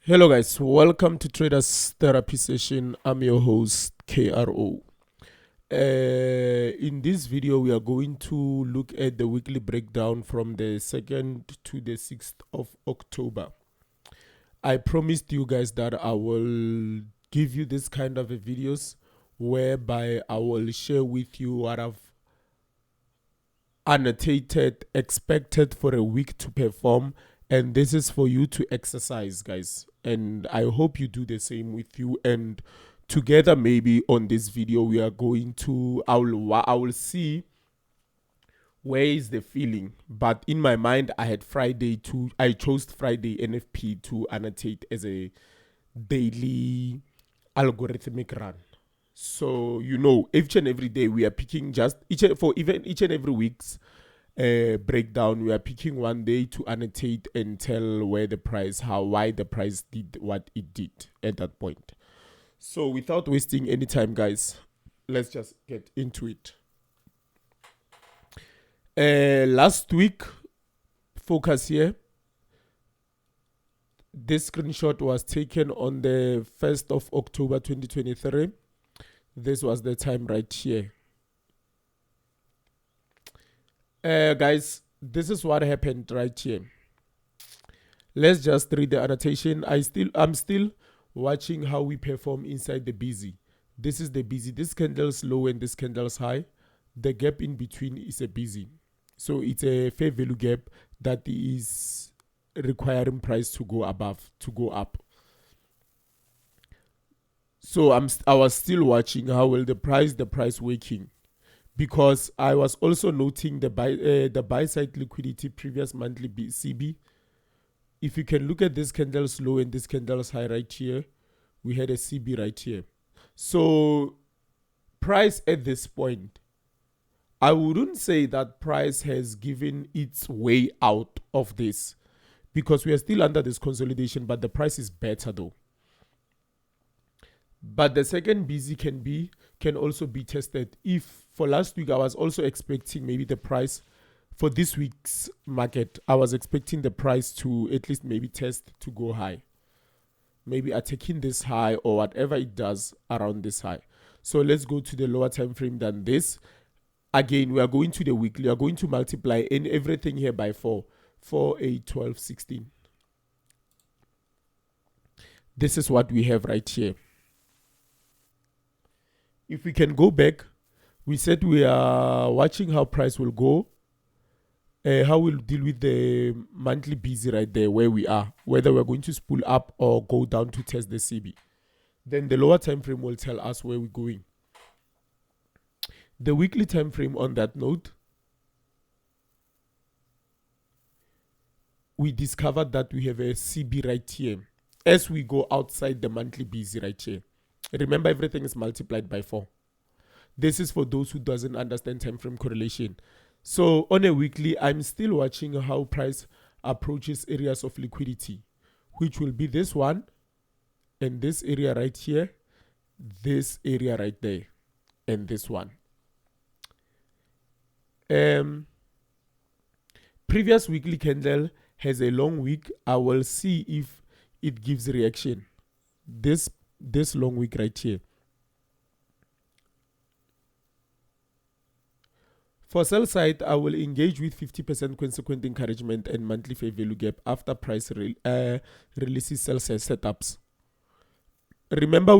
Hello, guys. Welcome to Traders Therapy Session. I'm your host, KRO. In this video, we are going to look at the weekly breakdown from the 2nd to the 6th of October. I promised you guys that I will give you this kind of videos whereby I will share with you what I've annotated, expected for a week to perform, and this is for you to exercise, guys, and I hope you do the same with you. And together, maybe on this video, we are going to I will see where is the feeling. But in my mind, I chose Friday NFP to annotate as a daily algorithmic run. So each and every day we are picking just each and every week's breakdown. We are picking one day to annotate and tell why the price did what it did at that point. So without wasting any time, guys, let's just get into it. Last week, focus here. This screenshot was taken on the 1st of October 2023. This was the time right here. Guys, this is what happened right here. Let's just read the annotation. I'm still watching how we perform inside the busy. This is the busy. This candle's low and this candle's high. The gap in between is a busy. So it's a fair value gap that is requiring price to go up. So I was still watching how will the price working, because I was also noting the buy side liquidity previous monthly CB. If you can look at this candle's low and this candle's high right here, we had a CB right here. So price at this point, I wouldn't say that price has given its way out of this, because we are still under this consolidation, but the price is better though. But the second busy can also be tested. If for last week I was also expecting maybe the price for this week's market, I was expecting the price to at least maybe test to go high, maybe attacking this high or whatever it does around this high. So let's go to the lower time frame than this. Again, we are going to the weekly. We are going to multiply in everything here by 4. 4, 8, 12, 16. This is what we have right here. If we can go back, we said we are watching how price will go, how we'll deal with the monthly busy right there where we are, whether we're going to spool up or go down to test the CB. Then the lower time frame will tell us where we're going. The weekly time frame on that note, we discovered that we have a CB right here as we go outside the monthly busy right here. Remember, everything is multiplied by 4. This is for those who doesn't understand time frame correlation. So on a weekly, I'm still watching how price approaches areas of liquidity, which will be this one and this area right here, this area right there, and this one. Previous weekly candle has a long wick. I will see if it gives reaction. This long wick right here. For sell side, I will engage with 50% consequent encouragement and monthly fair value gap after price releases sell side setups. Remember,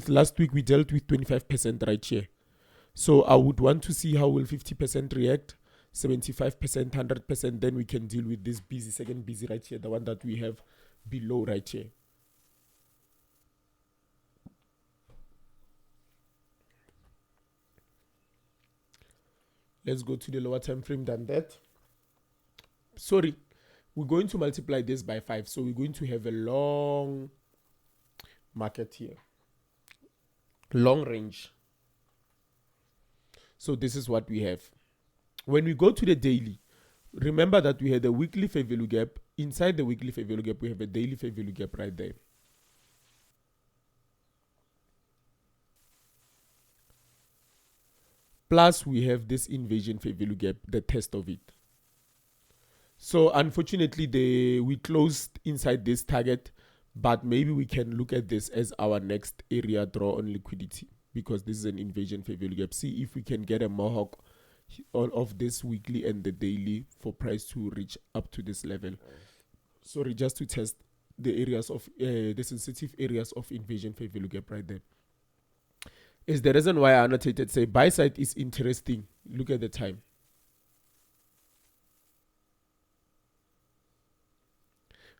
last week we dealt with 25% right here. So I would want to see how will 50% react, 75%, 100%. Then we can deal with this second busy right here, the one that we have below right here. Let's go to the lower time frame than that. Sorry, we're going to multiply this by 5. So we're going to have a long market here. Long range. So this is what we have. When we go to the daily, remember that we had a weekly fair value gap. Inside the weekly fair value gap, we have a daily fair value gap right there. Plus, we have this invasion fair value gap, the test of it. So unfortunately, we closed inside this target, But maybe we can look at this as our next area draw on liquidity, because this is an invasion fair value gap. See if we can get a mohawk of this weekly and the daily for price to reach up to this level. Sorry, just to test the areas of the sensitive areas of invasion fair value gap right there. Is the reason why I annotated, say buy side is interesting. Look at the time.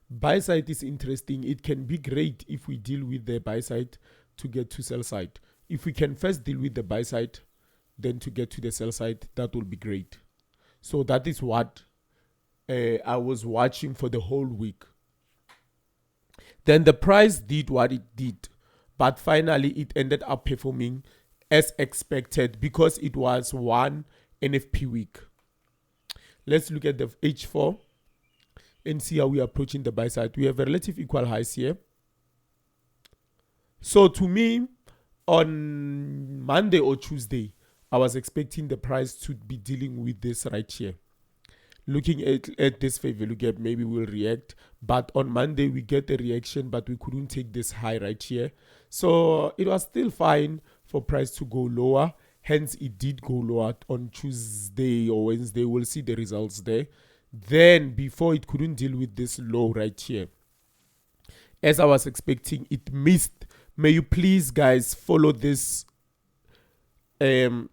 Buy side is interesting. It can be great if we deal with the buy side to get to sell side. If we can first deal with the buy side, then to get to the sell side, that will be great. So that is what I was watching for the whole week. Then the price did what it did, but finally it ended up performing as expected because it was one NFP week. Let's look at the H4 and see how we are approaching the buy side. We have a relative equal highs here. So to me, on Monday or Tuesday, I was expecting the price to be dealing with this right here. Looking at this fair value gap, maybe we'll react. But on Monday, we get a reaction, but we couldn't take this high right here. So it was still fine for price to go lower. Hence, it did go lower on Tuesday or Wednesday. We'll see the results there. Then, before it couldn't deal with this low right here, as I was expecting, it missed. May you please, guys, follow this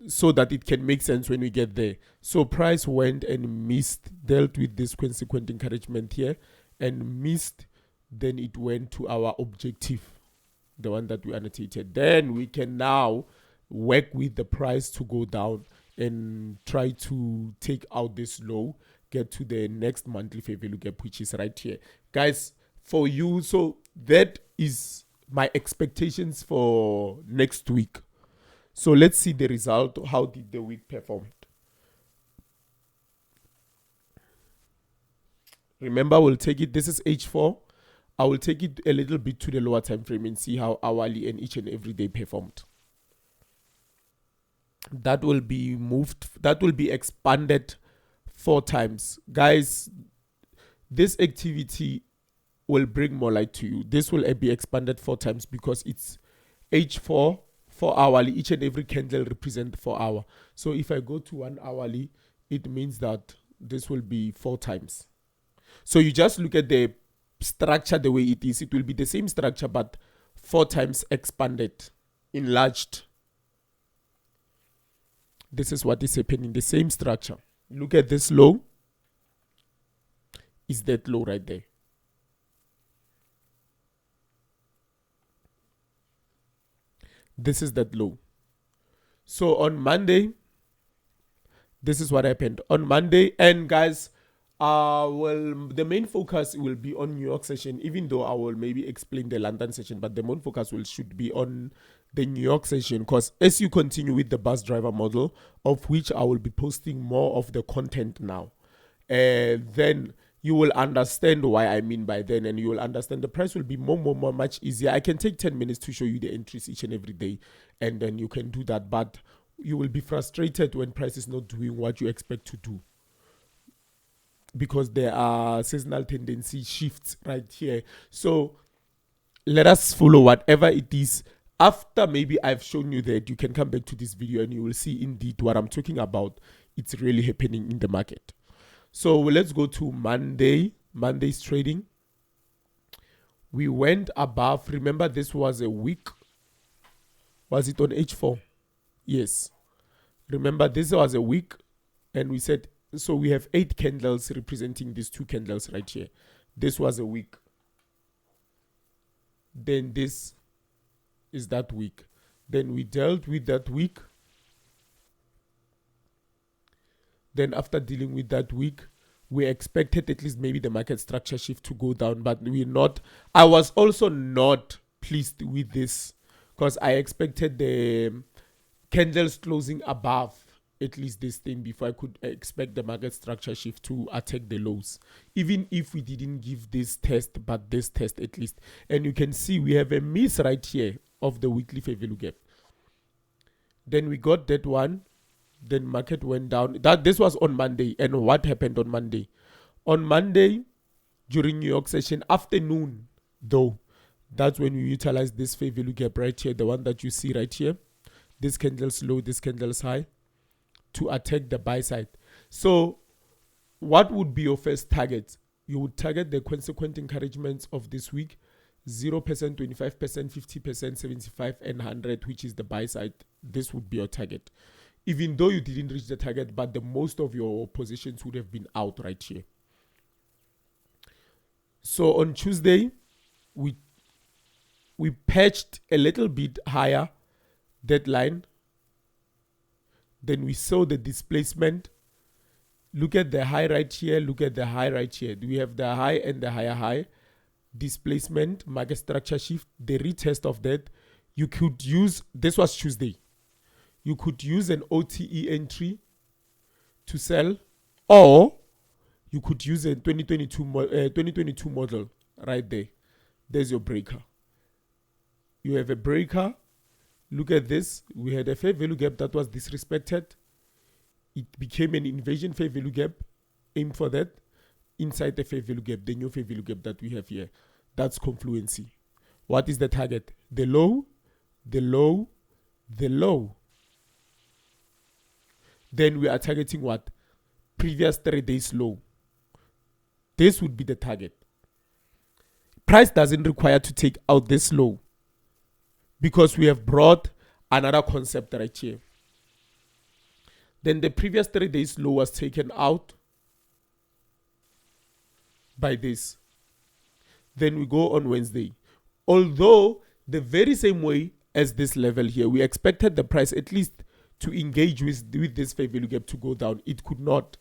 so that it can make sense when we get there. So price went and missed, dealt with this consequent encouragement here and missed. Then it went to our objective, the one that we annotated. Then we can now work with the price to go down and try to take out this low, get to the next monthly fair value gap, which is right here. Guys, for you, so that is my expectations for next week. So let's see the result. How did the week perform? Remember, we'll take it. This is H4. I will take it a little bit to the lower time frame and see how hourly and each and every day performed. That will be moved. That will be expanded 4 times. Guys, this activity will bring more light to you. This will be expanded 4 times because it's H4. 4 hourly, each and every candle represents 4 hours. So if I go to 1 hourly, it means that this will be 4 times. So you just look at the structure the way it is. It will be the same structure, but 4 times expanded, enlarged. This is what is happening, the same structure. Look at this low. Is that low right there? This is that low. So on Monday, this is what happened on Monday. And guys, well, the main focus will be on New York session, even though I will maybe explain the London session, but the main focus should be on the New York session, because as you continue with the bus driver model, of which I will be posting more of the content now, then you will understand why I mean by then, and you will understand the price will be much easier. I can take 10 minutes to show you the entries each and every day, and then you can do that, but you will be frustrated when price is not doing what you expect to do, because there are seasonal tendency shifts right here. So let us follow whatever it is. After maybe I've shown you that, you can come back to this video and you will see indeed what I'm talking about. It's really happening in the market. So let's go to Monday's trading. We went above. Remember, this was a week. Was it on H4? Yes. Remember, this was a week, and we said, so we have 8 candles representing these 2 candles right here. This was a week. Then this is that week. Then we dealt with that week. Then after dealing with that week, we expected at least maybe the market structure shift to go down, but we're not. I was also not pleased with this, because I expected the candles closing above at least this thing before I could expect the market structure shift to attack the lows, even if we didn't give this test, but this test at least. And you can see we have a miss right here of the weekly fair value gap. Then we got that one. Then market went down. This was on Monday. And what happened on Monday? On Monday, during New York session afternoon, though, That's when we utilize this fair value gap right here, the one that you see right here. This candle's low, this candle's high, to attack the buy side. So what would be your first target? You would target the consequent encouragements of this week: 0%, 25%, 50%, 75, and 100, which is the buy side. This would be your target. Even though you didn't reach the target, but the most of your positions would have been out right here. So on Tuesday, we patched a little bit higher that line. Then we saw the displacement. Look at the high right here. Look at the high right here. We have the high and the higher high. Displacement, market structure shift, the retest of that. You could use, this was Tuesday. You could use an OTE entry to sell, or you could use a 2022 model right there. There's your breaker. You have a breaker. Look at this. We had a fair value gap that was disrespected. It became an invasion fair value gap. Aim for that. Inside the fair value gap, the new fair value gap that we have here, that's confluency. What is the target? The low, the low, the low. Then we are targeting what? Previous 3 days low. This would be the target. Price doesn't require to take out this low, because we have brought another concept right here. Then the previous 3 days low was taken out by this. Then we go on Wednesday. Although the very same way as this level here, we expected the price at least to engage with this fair value gap to go down. It could not.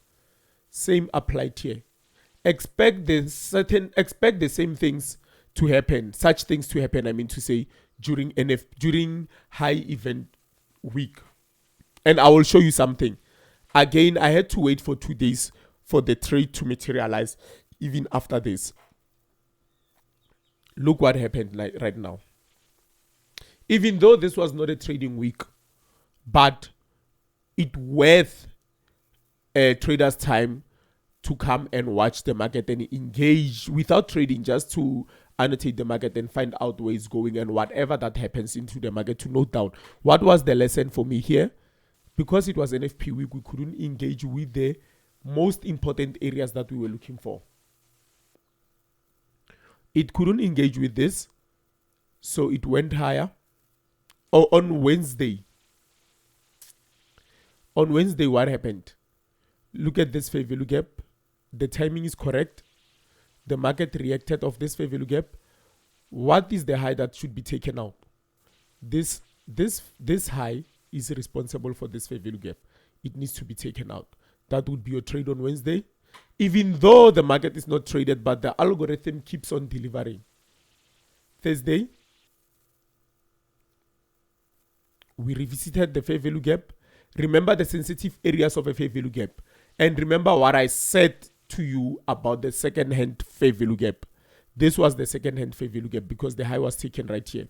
Same applied here. Expect the same things to happen. Such things to happen, I mean to say, during high event week. And I will show you something. Again, I had to wait for 2 days for the trade to materialize. Even after this, look what happened right now. Even though this was not a trading week, but it worth a trader's time to come and watch the market and engage without trading, just to annotate the market and find out where it's going, and whatever that happens into the market, to note down. What was the lesson for me here? Because it was an FP week, we couldn't engage with the most important areas that we were looking for. It couldn't engage with this, so it went higher. Or on Wednesday, what happened? Look at this fair value gap. The timing is correct. The market reacted of this fair value gap. What is the high that should be taken out? This high is responsible for this fair value gap. It needs to be taken out. That would be your trade on Wednesday. Even though the market is not traded, but the algorithm keeps on delivering. Thursday, we revisited the fair value gap. Remember the sensitive areas of a fair value gap. And remember what I said to you about the second hand fair value gap. This was the second hand fair value gap because the high was taken right here.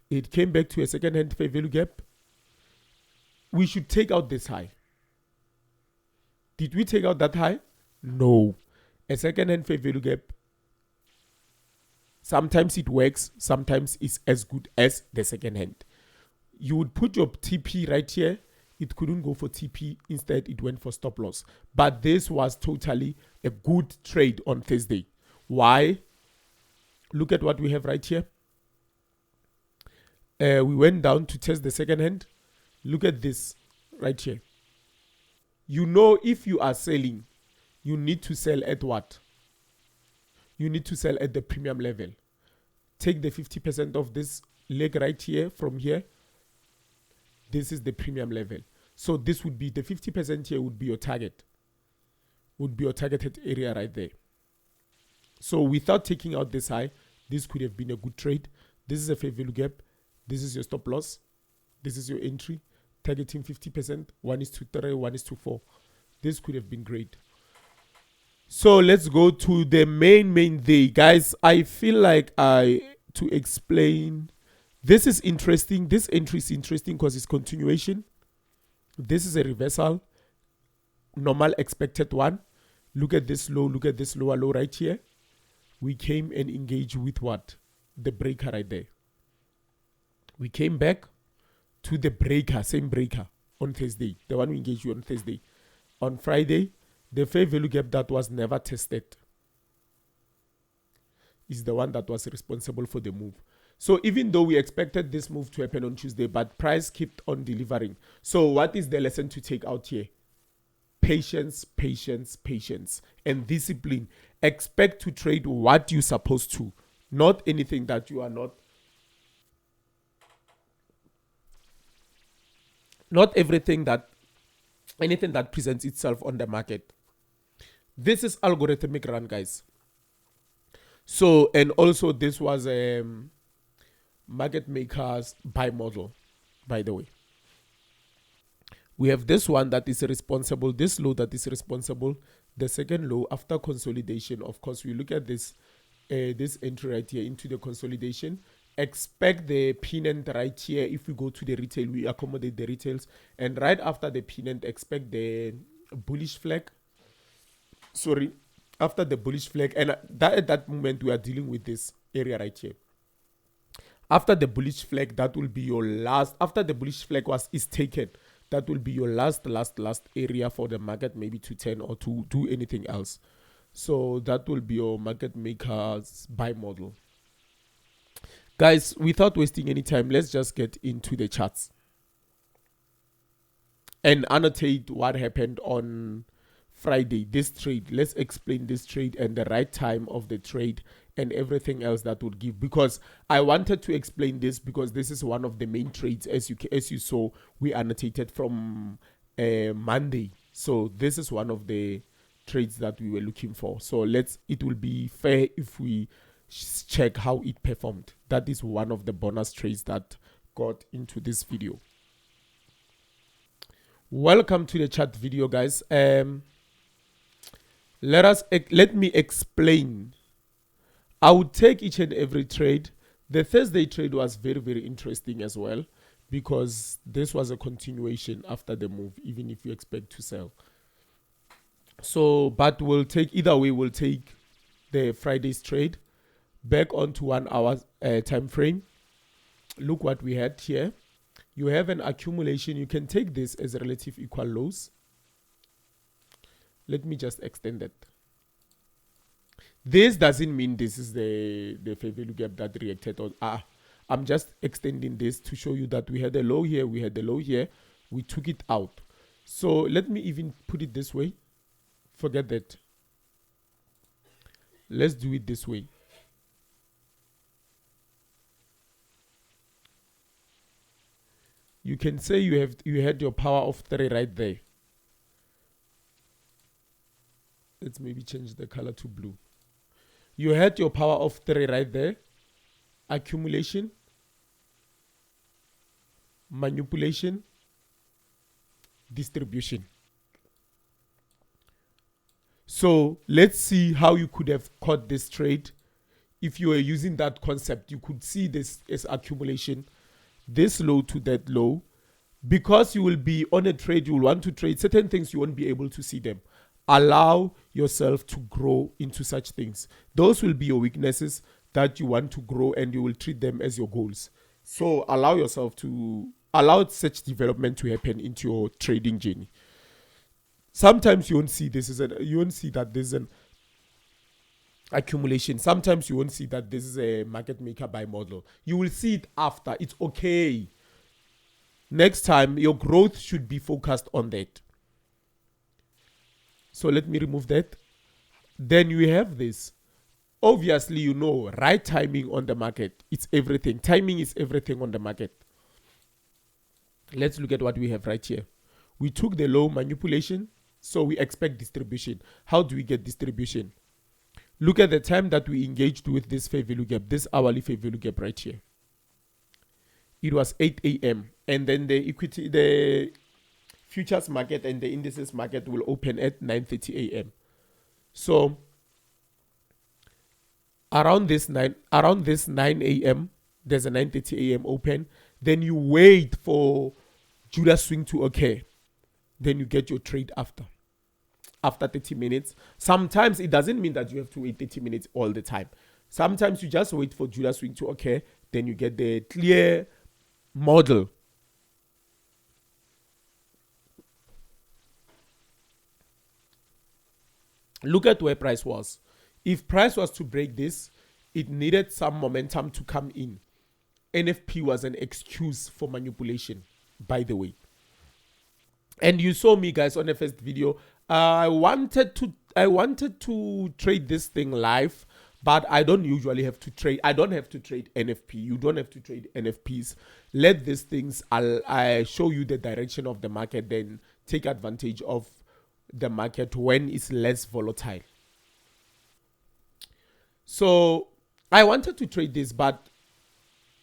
It came back to a second hand fair value gap. We should take out this high. Did we take out that high? No. A second hand fair value gap, sometimes it works, sometimes it's as good as the second hand. You would put your TP right here. It couldn't go for TP. Instead, it went for stop loss. But this was totally a good trade on Thursday. Why? Look at what we have right here. We went down to test the second hand. Look at this right here. You know, if you are selling, you need to sell at what? You need to sell at the premium level. Take the 50% of this leg right here from here. This is the premium level. So this would be the 50% here would be your target. Would be your targeted area right there. So without taking out this high, this could have been a good trade. This is a fair value gap. This is your stop loss. This is your entry. Targeting 50%. 1:3, 1:4. This could have been great. So let's go to the main day. Guys, I feel like to explain. This is interesting. This entry is interesting because it's continuation. This is a reversal. Normal expected one. Look at this low. Look at this lower low right here. We came and engaged with what? the breaker right there. We came back to the breaker, same breaker on Thursday, the one we engaged you on Thursday. On Friday, the fair value gap that was never tested is the one that was responsible for the move. So even though we expected this move to happen on Tuesday, but price kept on delivering. So what is the lesson to take out here? Patience, patience, patience, and discipline. Expect to trade what you're supposed to, not anything that you are not. Not everything that, anything that presents itself on the market. This is algorithmic run, guys. So, and also this was a market makers buy model, by the way. We have this one that is responsible, this low that is responsible, the second low after consolidation. Of course, we look at this this entry right here into the consolidation. Expect the pennant right here. If we go to the retail, we accommodate the retails, and right after the pennant, expect the bullish flag. Sorry, after the bullish flag, and that at that moment we are dealing with this area right here. After the bullish flag, that will be your last. After the bullish flag is taken, that will be your last area for the market, maybe to 10 or to do anything else. So that will be your market makers buy model. Guys, without wasting any time, let's just get into the charts and annotate what happened on Friday, this trade. Let's explain this trade and the right time of the trade and everything else that would give, because I wanted to explain this because this is one of the main trades, as you saw, we annotated from Monday. So this is one of the trades that we were looking for. So it will be fair if we check how it performed. That is one of the bonus trades that got into this video. Welcome to the chat video, guys. Let me explain. I would take each and every trade. The Thursday trade was very, very interesting as well, because this was a continuation after the move, even if you expect to sell. So, but we'll take the Friday's trade back onto 1 hour time frame. Look what we had here. You have an accumulation. You can take this as relative equal lows. Let me just extend that. This doesn't mean this is the fair value gap that reacted on. I'm just extending this to show you that we had a low here, we had a low here, we took it out. So let me even put it this way. Forget that. Let's do it this way. You can say you had your power of 3 right there. Let's maybe change the color to blue. You had your power of 3 right there. Accumulation, manipulation, distribution. So let's see how you could have caught this trade. If you were using that concept, you could see this as accumulation, this low to that low. Because you will be on a trade, you will want to trade certain things, you won't be able to see them. Allow yourself to grow into such things. Those will be your weaknesses that you want to grow, and you will treat them as your goals. So allow such development to happen into your trading journey. Sometimes you won't see that this is an accumulation. Sometimes you won't see that this is a market maker buy model. You will see it after. It's okay. Next time, your growth should be focused on that. So let me remove that. Then you have this. Obviously, you know, right timing on the market. It's everything. Timing is everything on the market. Let's look at what we have right here. We took the low, manipulation. So we expect distribution. How do we get distribution? Look at the time that we engaged with this fair value gap, this hourly fair value gap right here. It was 8 a.m. And then the futures market and the indices market will open at 9:30 a.m. So around this 9 a.m. there's a 9:30 a.m. open. Then you wait for Judah swing to occur. Then you get your trade after 30 minutes. Sometimes it doesn't mean that you have to wait 30 minutes all the time. Sometimes you just wait for Julia swing to occur, then you get the clear model. Look at where price was. If price was to break this, it needed some momentum to come in. NFP was an excuse for manipulation, by the way. And you saw me, guys, on the first video. I wanted to trade this thing live, but I don't usually have to trade. I don't have to trade NFP. You don't have to trade NFPs. Let these things, I show you the direction of the market, then take advantage of the market when it's less volatile. So I wanted to trade this, but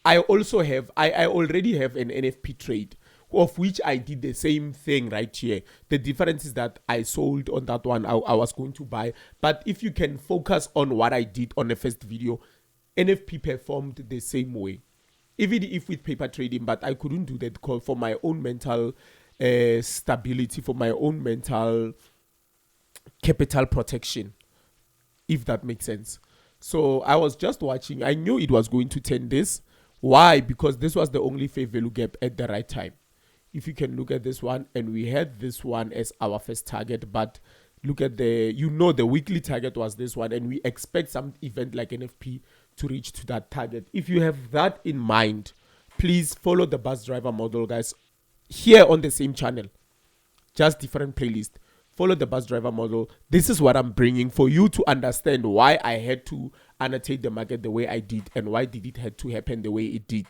I also have, I already have an NFP trade, of which I did the same thing right here. The difference is that I sold on that one. I was going to buy. But if you can focus on what I did on the first video, NFP performed the same way. Even if with paper trading, but I couldn't do that for my own mental stability, for my own mental capital protection, if that makes sense. So I was just watching. I knew it was going to turn this. Why? Because this was the only fair value gap at the right time. If you can look at this one, and we had this one as our first target, but look at the weekly target was this one, and we expect some event like NFP to reach to that target. If you have that in mind, please follow the bus driver model, guys, here on the same channel, just different playlist. Follow the bus driver model. This is what I'm bringing for you to understand why I had to annotate the market the way I did, and why did it had to happen the way it did.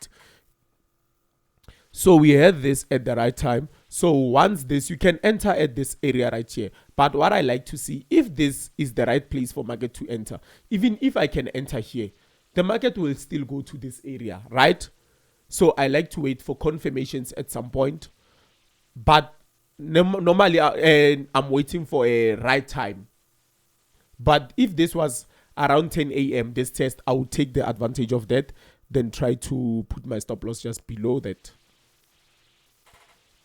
So we had this at the right time. So once this, you can enter at this area right here. But what I like to see, if this is the right place for market to enter, even if I can enter here, the market will still go to this area, right? So I like to wait for confirmations at some point. But normally I'm waiting for a right time. But if this was around 10 a.m., this test, I would take the advantage of that, then try to put my stop loss just below that.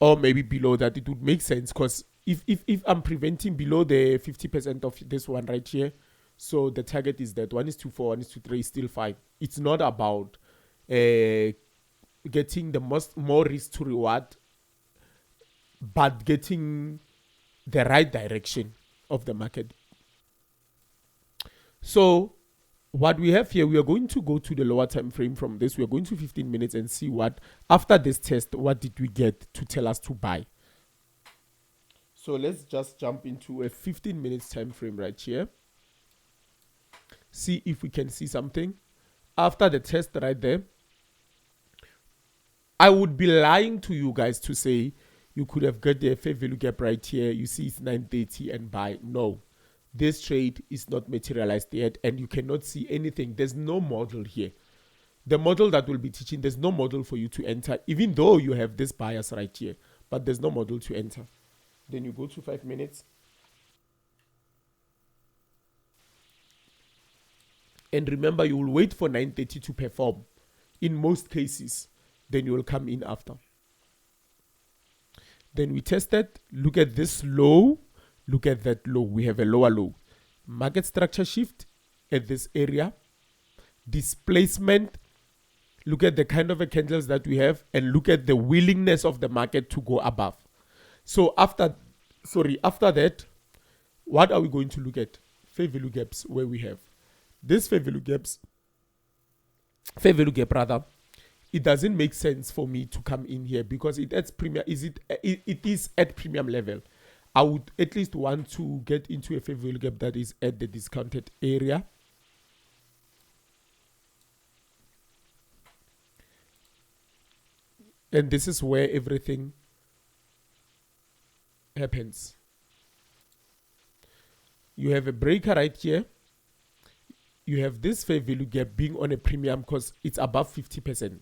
Or maybe below that. It would make sense, because if I'm preventing below the 50% of this one right here, so the target is that 1:4, 1:3 is still fine. It's not about getting the more risk to reward, but getting the right direction of the market. So what we have here, we are going to go to the lower time frame from this. We are going to 15 minutes and see what, after this test, what did we get to tell us to buy. So let's just jump into a 15 minutes time frame right here. See if we can see something. After the test right there, I would be lying to you guys to say you could have got the fair value gap right here. You see it's 930 and buy. No. This trade is not materialized yet, and you cannot see anything. There's no model here. The model that we'll be teaching, there's no model for you to enter, even though you have this bias right here, but there's no model to enter. Then you go to 5 minutes. And remember, you will wait for 930 to perform in most cases. Then you will come in after. Then we tested. Look at this low. Look at that low. We have a lower low. Market structure shift at this area. Displacement. Look at the kind of candles that we have, and look at the willingness of the market to go above. So after that, what are we going to look at? Fair value gaps, where we have this fair value gap rather. It doesn't make sense for me to come in here because it adds premium. It is at premium level. I would at least want to get into a fair value gap that is at the discounted area. And this is where everything happens. You have a breaker right here. You have this fair value gap being on a premium because it's above 50%.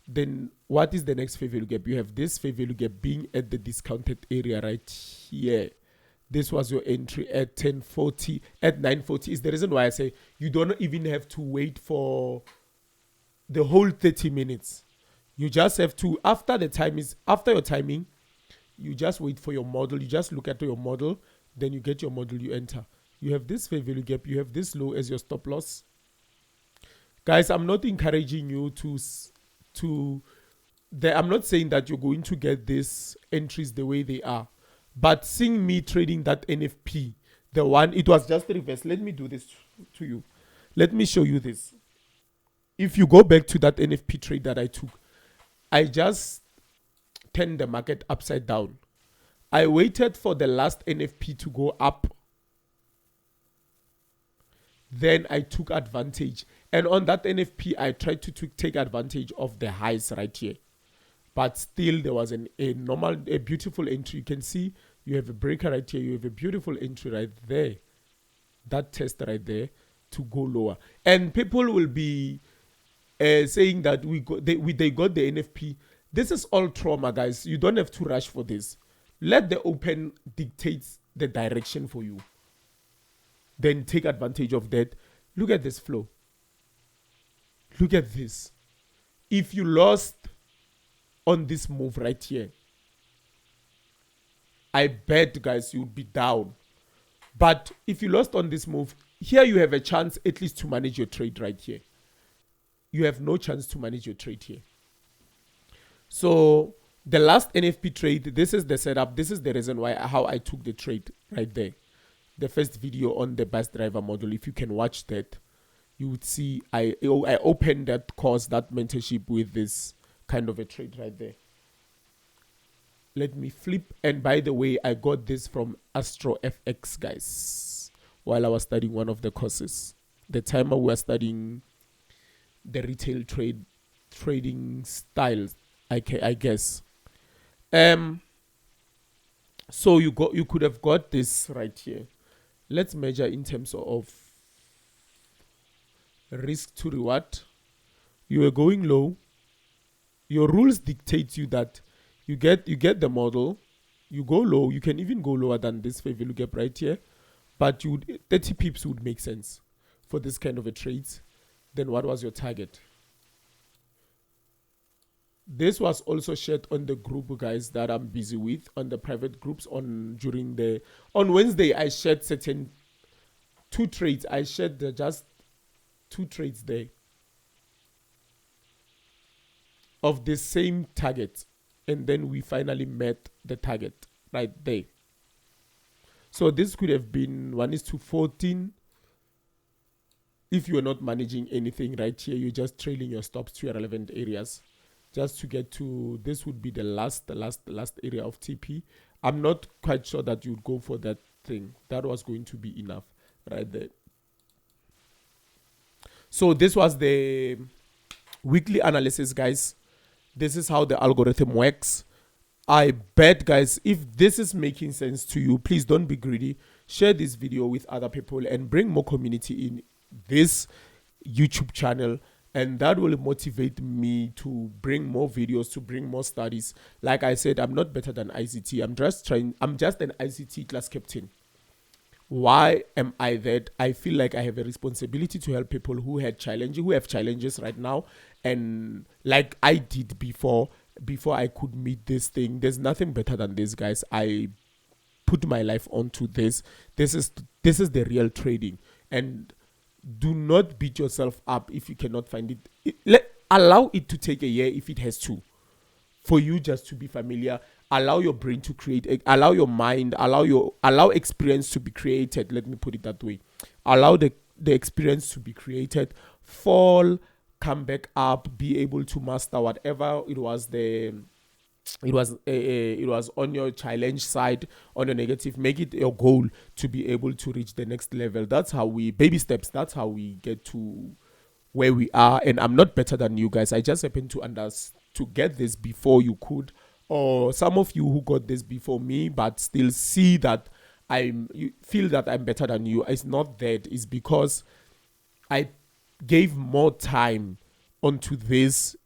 Then what is the next fair value gap? You have this fair value gap being at the discounted area right here. This was your entry at 1040, at 940. Is the reason why I say you don't even have to wait for the whole 30 minutes. You just have to, after your timing, you just wait for your model. You just look at your model, then you get your model, you enter. You have this fair value gap, you have this low as your stop loss. Guys, I'm not encouraging you to I'm not saying that you're going to get these entries the way they are, but seeing me trading that NFP, the one, it was just reverse. Let me do this to you. Let me show you this. If you go back to that NFP trade that I took, I just turned the market upside down. I waited for the last NFP to go up. Then I took advantage. And on that NFP, I tried to take advantage of the highs right here. But still, there was a beautiful entry. You can see you have a breaker right here. You have a beautiful entry right there. That test right there to go lower. And people will be saying that they got the NFP. This is all trauma, guys. You don't have to rush for this. Let the open dictate the direction for you. Then take advantage of that. Look at this flow. Look at this. If you lost on this move right here, I bet, guys, you would be down. But if you lost on this move, here you have a chance at least to manage your trade right here. You have no chance to manage your trade here. So the last NFP trade, this is the setup. This is the reason why how I took the trade right there. The first video on the bus driver model, if you can watch that, you would see I opened that course, that mentorship with this kind of a trade right there. Let me flip. And by the way, I got this from Astro FX, guys, while I was studying one of the courses. The time we were studying the retail trading styles, I guess. So you could have got this right here. Let's measure in terms of risk to reward. You are going low. Your rules dictate you that you get the model, you go low. You can even go lower than this fair value gap right here, but 30 pips would make sense for this kind of a trade. Then what was your target? This was also shared on the group, guys, that I'm busy with, on the private groups. On Wednesday, I shared two trades. I shared just two trades there of the same target, and then we finally met the target right there. So this could have been 1:14. If you're not managing anything right here, you're just trailing your stops to your relevant areas. Just to get to, this would be the last area of TP. I'm not quite sure that you'd go for that thing. That was going to be enough right there. So this was the weekly analysis, guys. This is how the algorithm works. I bet, guys, if this is making sense to you, please don't be greedy. Share this video with other people and bring more community in this YouTube channel. And that will motivate me to bring more videos, to bring more studies. Like I said, I'm not better than ICT. I'm just an ICT class captain. Why am I that? I feel like I have a responsibility to help people who have challenges right now. And like I did before I could meet this thing. There's nothing better than this, guys. I put my life onto this. This is the real trading. And do not beat yourself up if you cannot find it. Allow it to take a year if it has to, for you just to be familiar. Allow your brain to create. Allow your mind. Allow experience to be created. Let me put it that way. Allow the experience to be created. Fall, come back up, be able to master whatever it was. It was on your challenge side, on your negative. Make it your goal to be able to reach the next level. That's how baby steps. That's how we get to where we are. And I'm not better than you guys. I just happen to get this before you could, or some of you who got this before me, but still see that you feel that I'm better than you. It's not that. It's because I gave more time onto this.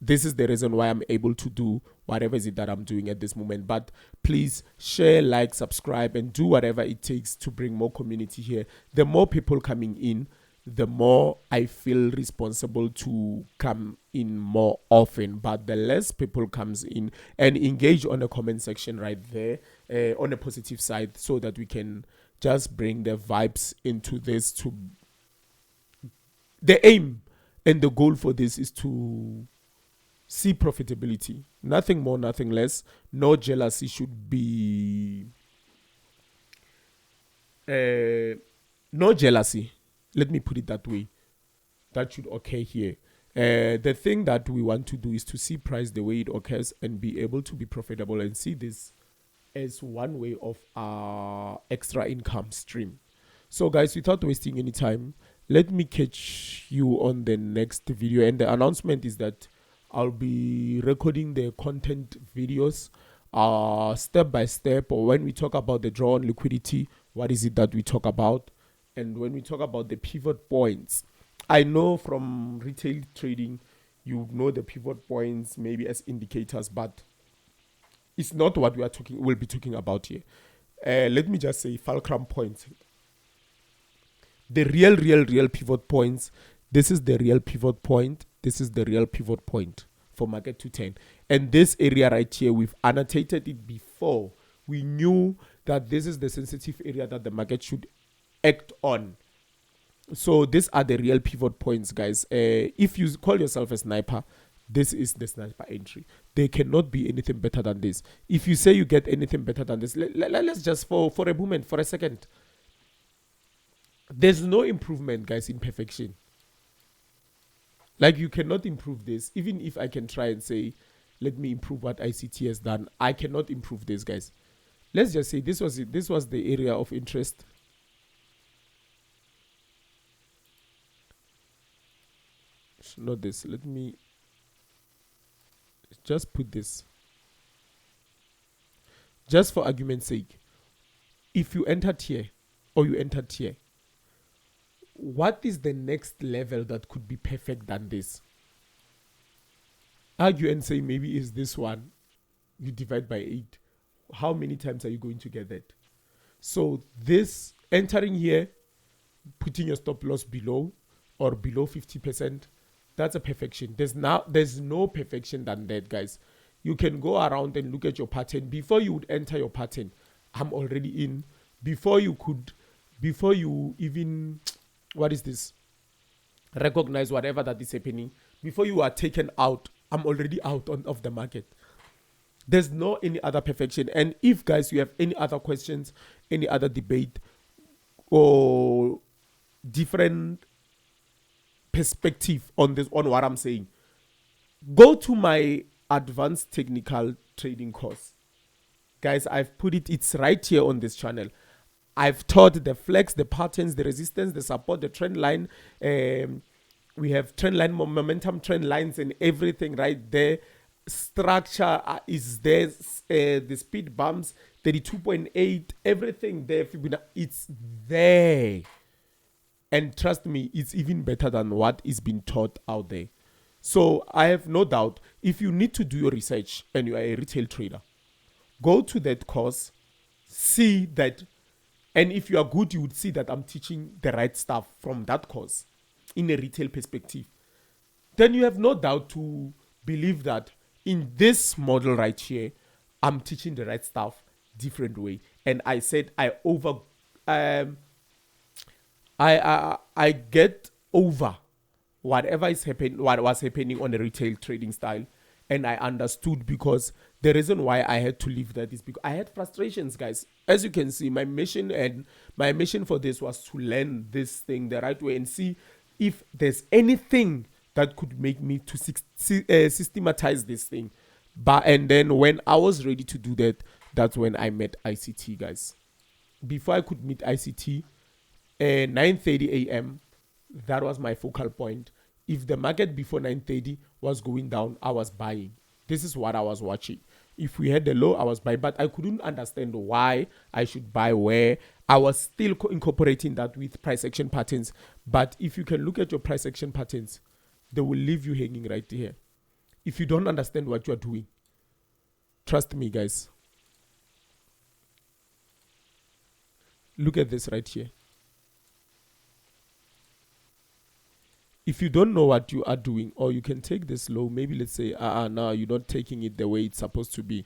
This is the reason why I'm able to do whatever is it that I'm doing at this moment. But please share, like, subscribe, and do whatever it takes to bring more community here. The more people coming in, the more I feel responsible to come in more often. But the less people comes in and engage on the comment section right there, on the positive side, so that we can just bring the vibes into this. To the aim And the goal for this is to see profitability. Nothing more, nothing less. No jealousy should be. No jealousy. Let me put it that way. That should occur here. The thing that we want to do is to see price the way it occurs and be able to be profitable and see this as one way of our extra income stream. So guys, without wasting any time, let me catch you on the next video. And the announcement is that I'll be recording the content videos step by step, or when we talk about the draw on liquidity, what is it that we talk about? And when we talk about the pivot points, I know from retail trading, you know the pivot points maybe as indicators, but it's not what we'll be talking about here. Let me just say fulcrum points. The real pivot points. This is the real pivot point. This is the real pivot point for market to 10. And this area right here, we've annotated it before. We knew that this is the sensitive area that the market should act on. So these are the real pivot points, guys. If you call yourself a sniper, this is the sniper entry. There cannot be anything better than this. If you say you get anything better than this, let's just for a moment, for a second. There's no improvement, guys, in perfection. Like, you cannot improve this. Even if I can try and say, let me improve what ICT has done, I cannot improve this, guys. Let's just say this was it. This was the area of interest. Not this. Let me just put this. Just for argument's sake, if you entered here or you entered here, what is the next level that could be perfect than this? Argue and say maybe is this one. You divide by 8. How many times are you going to get that? So this entering here, putting your stop loss below or below 50%, that's a perfection. There's no perfection than that, guys. You can go around and look at your pattern. Before you would enter your pattern, I'm already in. Before you even, what is this? Recognize whatever that is happening. Before you are taken out, I'm already out of the market. There's no any other perfection. And if, guys, you have any other questions, any other debate, or different perspective on this, on what I'm saying, go to my advanced technical trading course, guys. I've put it's right here on this channel. I've taught the flex, the patterns, the resistance, the support, the trend line. We have trend line, momentum trend lines, and everything right there. Structure is there. The speed bumps, 32.8, everything there. It's there. And trust me, it's even better than what is being taught out there. So I have no doubt, if you need to do your research and you are a retail trader, go to that course, see that, and if you are good, you would see that I'm teaching the right stuff from that course in a retail perspective. Then you have no doubt to believe that in this model right here, I'm teaching the right stuff different way. And I said I get over whatever is happening, what was happening on the retail trading style, and I understood, because the reason why I had to leave that is because I had frustrations, guys. As you can see, my mission for this was to learn this thing the right way and see if there's anything that could make me to systematize this thing. And then when I was ready to do that, that's when I met ICT, guys. Before I could meet ICT, 9:30 a.m., that was my focal point. If the market before 9:30 was going down, I was buying. This is what I was watching. If we had the low, I was buying, but I couldn't understand why I should buy where. I was still incorporating that with price action patterns. But if you can look at your price action patterns, they will leave you hanging right here. If you don't understand what you are doing, trust me, guys. Look at this right here. If you don't know what you are doing, or you can take this low, maybe let's say, no, you're not taking it the way it's supposed to be.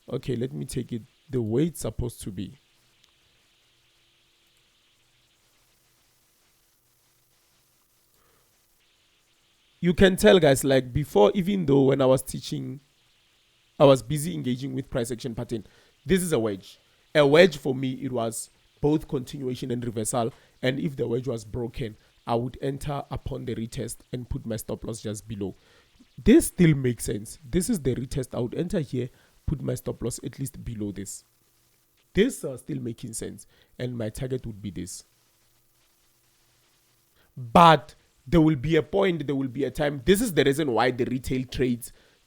Okay, let me take it the way it's supposed to be. you can tell, guys, like before, even though when I was teaching, I was busy engaging with price action pattern. This is a wedge. A wedge for me, it was both continuation and reversal. And if the wedge was broken, I would enter upon the retest and put my stop loss just below. This still makes sense. This is the retest. I would enter here, put my stop loss at least below this. This still making sense. And my target would be this. But there will be a point, there will be a time. This is the reason why the retail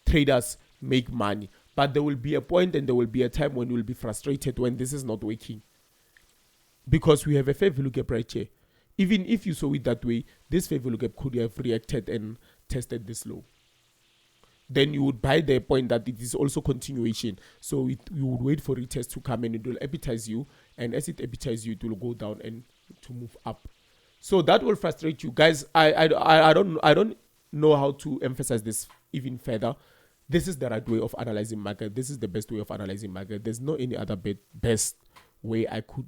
traders make money. But there will be a point and there will be a time when you will be frustrated when this is not working. Because we have a fair value gap right here. Even if you saw it that way, this fair value gap could have reacted and tested this low. Then you would buy the point that it is also continuation. So you would wait for retest to come and it will appetize you. And as it appetizes you, it will go down and to move up. So that will frustrate you. Guys, I don't know how to emphasize this even further. This is the right way of analyzing market. This is the best way of analyzing market. There's no any other best way I could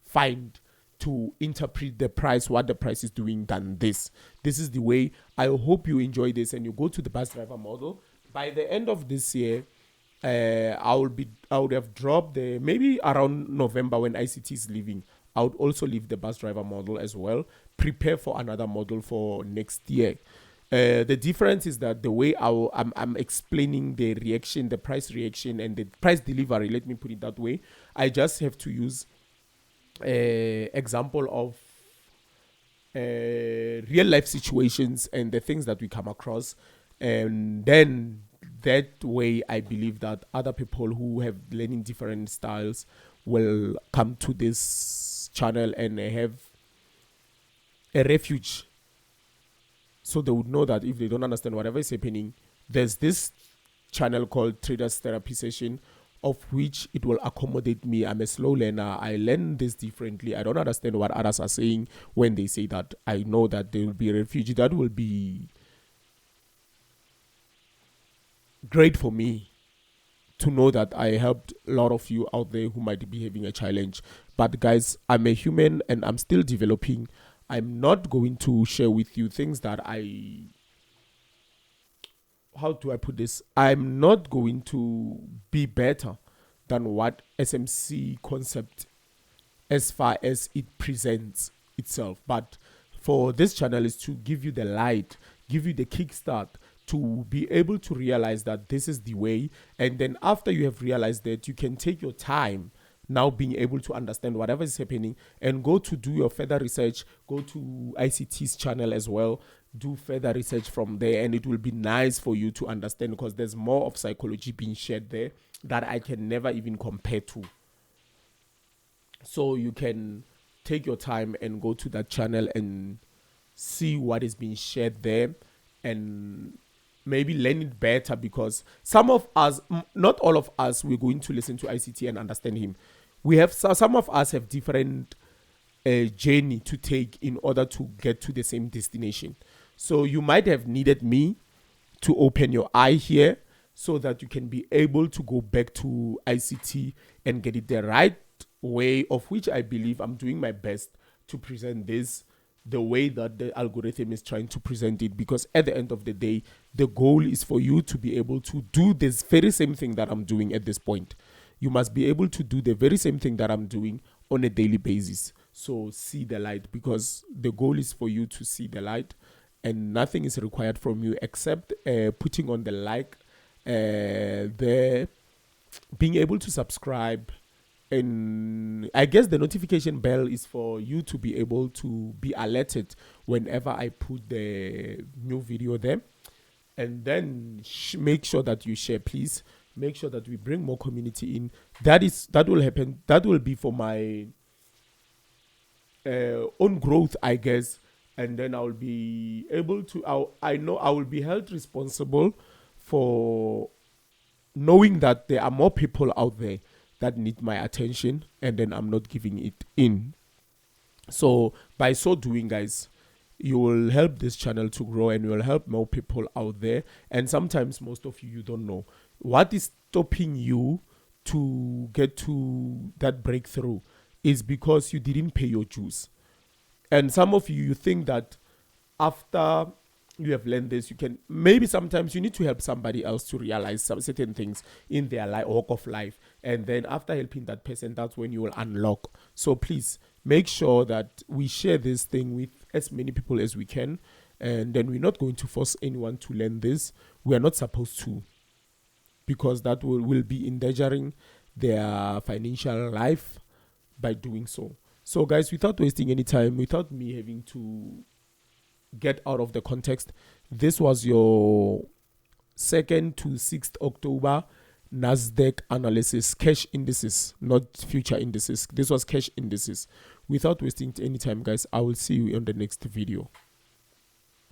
find to interpret the price, what the price is doing than this. This is the way. I hope you enjoy this and you go to the bus driver model. By the end of this year, I would have dropped maybe around November when ICT is leaving. I would also leave the bus driver model as well. Prepare for another model for next year. The difference is that the way I'm explaining the reaction, the price reaction, and the price delivery, let me put it that way, I just have to use example of real life situations and the things that we come across, and then that way I believe that other people who have learning different styles will come to this channel and have a refuge, so they would know that if they don't understand whatever is happening, there's this channel called Traders Therapy Session, of which it will accommodate me. I'm a slow learner. I learn this differently. I don't understand what others are saying when they say that. I know that there will be a refuge. That will be great for me to know that I helped a lot of you out there who might be having a challenge. But guys, I'm a human and I'm still developing. I'm not going to share with you things that how do I put this? I'm not going to be better than what SMC concept as far as it presents itself. But for this channel is to give you the light, give you the kickstart to be able to realize that this is the way. And then after you have realized that, you can take your time now being able to understand whatever is happening and go to do your further research, go to ICT's channel as well, do further research from there, and it will be nice for you to understand because there's more of psychology being shared there that I can never even compare to. So you can take your time and go to that channel and see what is being shared there and maybe learn it better, because some of us, not all of us, we're going to listen to ICT and understand him. We have some of us have different journey to take in order to get to the same destination. So you might have needed me to open your eye here so that you can be able to go back to ICT and get it the right way, of which I believe I'm doing my best to present this the way that the algorithm is trying to present it, because at the end of the day, the goal is for you to be able to do this very same thing that I'm doing at this point. You must be able to do the very same thing that I'm doing on a daily basis. So see the light, because the goal is for you to see the light, and nothing is required from you except putting on the like, the being able to subscribe, and I guess the notification bell is for you to be able to be alerted whenever I put the new video there. And then make sure that you share, please. Make sure that we bring more community in. That will happen. That will be for my own growth, I guess. And then I will be able to, I know I will be held responsible for knowing that there are more people out there that need my attention, and then I'm not giving it in. So by so doing, guys, you will help this channel to grow, and you will help more people out there. And sometimes most of you don't know what is stopping you to get to that breakthrough is because you didn't pay your dues. And some of you think that after you have learned this, you can maybe sometimes you need to help somebody else to realize some certain things in their walk of life, and then after helping that person, that's when you will unlock. So please make sure that we share this thing with as many people as we can, and then we're not going to force anyone to learn this. We are not supposed to, because that will be endangering their financial life by doing so. So guys, without wasting any time, without me having to get out of the context, this was your 2nd to 6th October Nasdaq analysis, cash indices, not future indices. This was cash indices. Without wasting any time, guys, I will see you on the next video.